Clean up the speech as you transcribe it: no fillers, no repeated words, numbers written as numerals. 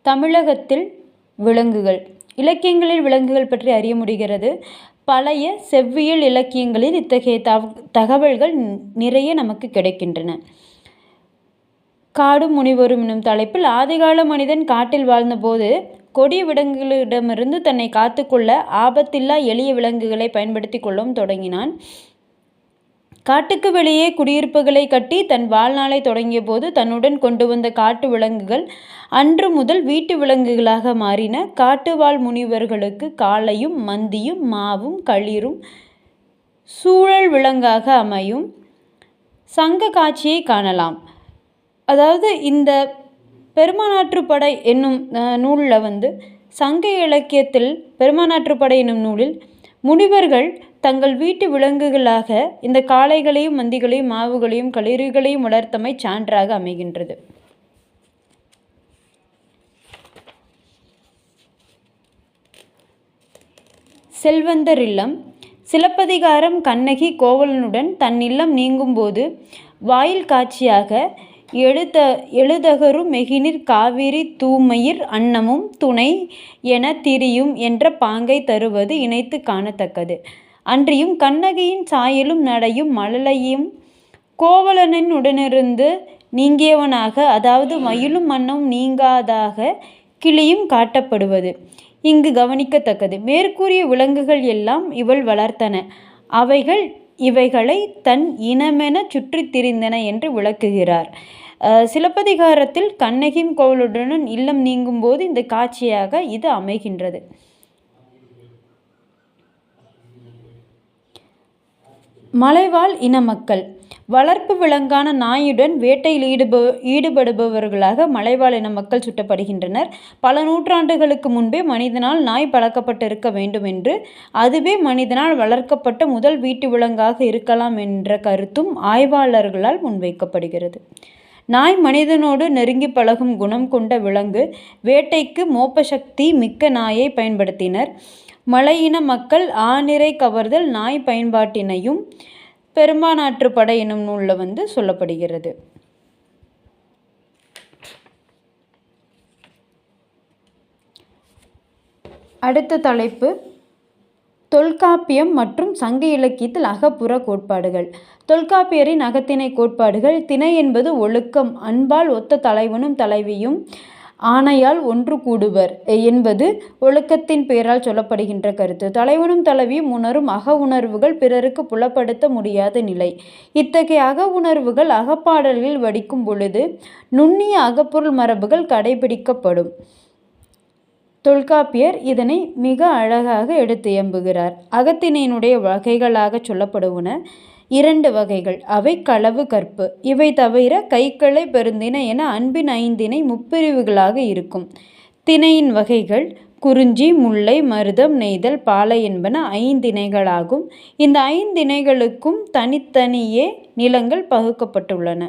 தமிழகத்தில் விலங்குகள். இலக்கியங்களில் விலங்குகள் பற்றி அறிய முடிகிறது. பழைய செவ்வியல் இலக்கியங்களில் இத்தகைய தகவல்கள் நிறைய நமக்கு கிடைக்கின்றன. காடும் முனிவரும் என்னும் தலைப்பில் ஆதிகால மனிதன் காட்டில் வாழ்ந்தபோது கொடிய விலங்குகளிடமிருந்து தன்னை காத்துக்கொள்ள ஆபத்தில்லா எளிய விலங்குகளை பயன்படுத்தி கொள்ளவும் தொடங்கினான். காட்டுக்கு வெளியே குடியிருப்புகளை கட்டி தன் வாழ்நாளை தொடங்கிய போது தன்னுடன் கொண்டு வந்த காட்டு விலங்குகள் அன்று முதல் வீட்டு விலங்குகளாக மாறின. காட்டுவாழ் முனிவர்களுக்கு காளையும் மந்தியும் மாவும் களிரும் சூழல் விலங்காக அமையும் சங்க காட்சியை காணலாம். அதாவது இந்த பெருமானாற்றுப்படை என்னும் நூலில் சங்க இலக்கியத்தில் பெருமானாற்றுப்படை என்னும் நூலில் முனிவர்கள் தங்கள் வீட்டு விலங்குகளாக இந்த காளைகளையும் மந்திகளையும் மாவுகளையும் களிறுகளையும் வளர்த்தமை சான்றாக அமைகின்றது. செல்வந்தர் இல்லம். சிலப்பதிகாரம் கண்ணகி கோவலனுடன் தன் இல்லம் நீங்கும்போது வாயில் காட்சியாக எழுதகரு மெகினிற் காவிரி தூமயிர் அன்னமும் துணை என திரியும் என்ற பாங்கை தருவது இணைத்து காணத்தக்கது. அன்றியும் கண்ணகியின் சாயலும் நடையும் மழலையும் கோவலனின் உடனிருந்து நீங்கியவனாக, அதாவது மயிலும் மன்னமும் நீங்காதாக கிளியும் காட்டப்படுவது இங்கு கவனிக்கத்தக்கது. மேற்கூறிய விலங்குகள் எல்லாம் இவள் வளர்த்தன. அவைகள் இவைகளை தன் இனமென சுற்றி திரிந்தன என்று விளக்குகிறார். சிலப்பதிகாரத்தில் கண்ணகியும் கோவலனுடன் இல்லம் நீங்கும் போது இந்த காட்சியாக இது அமைகின்றது. மலைவாழ் இன மக்கள். வளர்ப்பு விலங்கான நாயுடன் வேட்டையில் ஈடுபடுபவர்களாக மலைவாழ் இன மக்கள் சுட்டப்படுகின்றனர். பல நூற்றாண்டுகளுக்கு முன்பே மனிதனால் நாய் பழக்கப்பட்டிருக்க வேண்டும் என்று, அதுவே மனிதனால் வளர்க்கப்பட்ட முதல் வீட்டு விலங்காக இருக்கலாம் என்ற கருத்தும் ஆய்வாளர்களால் முன்வைக்கப்படுகிறது. நாய் மனிதனோடு நெருங்கி பழகும் குணம் கொண்ட விலங்கு. வேட்டைக்கு மோப்ப சக்தி மிக்க நாயை பயன்படுத்தினர். மலையின மக்கள் ஆநிரை கவர்தல் நாய் பயன்பாட்டினையும் பெரும்பானாற்றுப்படை என்னும் நூலில் சொல்லப்படுகிறது. அடுத்த தலைப்பு தொல்காப்பியம் மற்றும் சங்க இலக்கியத்தில் அகப்புற கோட்பாடுகள். தொல்காப்பியரின் அகத்திணை கோட்பாடுகள். திணை என்பது ஒழுக்கம். அன்பால் ஒத்த தலைவனும் தலைவியும் ஆணையால் ஒன்று கூடுவர் என்பது ஒழுக்கத்தின் பெயரால் சொல்லப்படுகின்ற கருத்து. தலைவனும் தலைவியும் உணரும் அக உணர்வுகள் பிறருக்கு புலப்படுத்த முடியாத நிலை. இத்தகைய அக உணர்வுகள் அகப்பாடல்களில் வடிக்கும் பொழுது நுண்ணிய அகப்பொருள் மரபுகள் கடைபிடிக்கப்படும். தொல்காப்பியர் இதனை மிக அழகாக எடுத்து இயம்புகிறார். அகத்திணையினுடைய வகைகளாக சொல்லப்படுவன 2 வகைகள். அவை களவு கற்பு. இவை தவிர கைக்கிளை பெருந்திணை என அன்பின் 5 முப்பிரிவுகளாக இருக்கும். திணையின் வகைகள் குறிஞ்சி, முல்லை, மருதம், நெய்தல், பாலை என்பன 5 இந்த 5 தனித்தனியே நிலங்கள் பகுக்கப்பட்டுள்ளன.